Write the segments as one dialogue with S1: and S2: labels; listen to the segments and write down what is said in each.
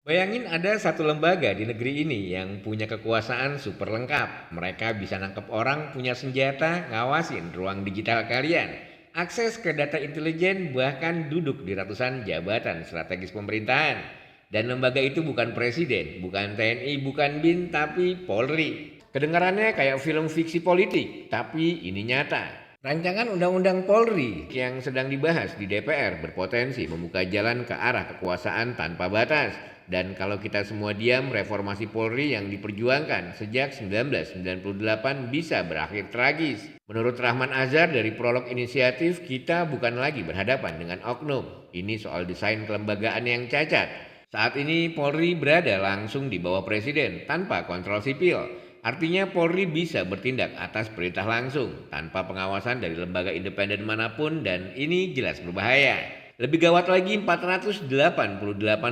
S1: Bayangin ada satu lembaga di negeri ini yang punya kekuasaan super lengkap. Mereka bisa nangkep orang punya senjata, ngawasin ruang digital kalian, akses ke data intelijen, bahkan duduk di ratusan jabatan strategis pemerintahan. Dan lembaga itu bukan presiden, bukan TNI, bukan BIN, tapi Polri. Kedengarannya kayak film fiksi politik, tapi ini nyata. Rancangan Undang-Undang Polri yang sedang dibahas di DPR berpotensi membuka jalan ke arah kekuasaan tanpa batas. Dan kalau kita semua diam, reformasi Polri yang diperjuangkan sejak 1998 bisa berakhir tragis. Menurut Rahman Azhar dari Prolog Inisiatif, kita bukan lagi berhadapan dengan oknum. Ini soal desain kelembagaan yang cacat. Saat ini Polri berada langsung di bawah Presiden tanpa kontrol sipil. Artinya Polri bisa bertindak atas perintah langsung tanpa pengawasan dari lembaga independen manapun dan ini jelas berbahaya. Lebih gawat lagi 488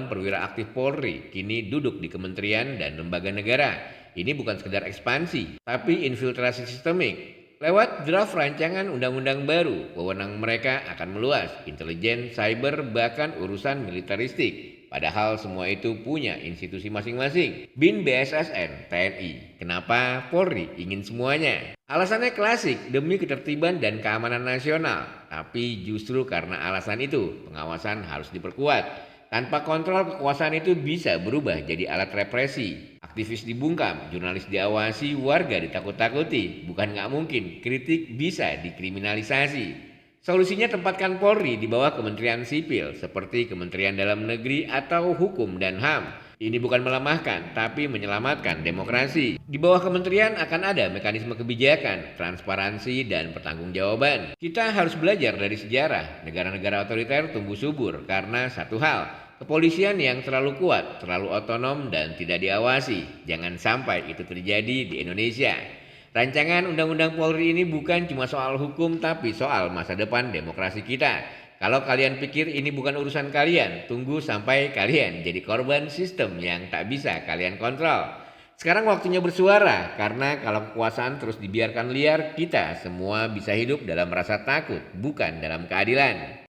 S1: perwira aktif Polri kini duduk di kementerian dan lembaga negara. Ini bukan sekedar ekspansi, tapi infiltrasi sistemik. Lewat draft rancangan undang-undang baru, wewenang mereka akan meluas, intelijen, cyber, bahkan urusan militeristik. Padahal semua itu punya institusi masing-masing. BIN, BSSN, TNI. Kenapa Polri ingin semuanya? Alasannya klasik, demi ketertiban dan keamanan nasional. Tapi justru karena alasan itu, pengawasan harus diperkuat. Tanpa kontrol, kekuasaan itu bisa berubah jadi alat represi. Aktivis dibungkam, jurnalis diawasi, warga ditakut-takuti. Bukan nggak mungkin, kritik bisa dikriminalisasi. Solusinya tempatkan Polri di bawah Kementerian Sipil seperti Kementerian Dalam Negeri atau Hukum dan HAM. Ini bukan melemahkan, tapi menyelamatkan demokrasi. Di bawah kementerian akan ada mekanisme kebijakan, transparansi, dan pertanggungjawaban. Kita harus belajar dari sejarah. Negara-negara otoriter tumbuh subur karena satu hal, kepolisian yang terlalu kuat, terlalu otonom, dan tidak diawasi. Jangan sampai itu terjadi di Indonesia. Rancangan Undang-Undang Polri ini bukan cuma soal hukum tapi soal masa depan demokrasi kita. Kalau kalian pikir ini bukan urusan kalian, tunggu sampai kalian jadi korban sistem yang tak bisa kalian kontrol. Sekarang waktunya bersuara, karena kalau kekuasaan terus dibiarkan liar, kita semua bisa hidup dalam rasa takut, bukan dalam keadilan.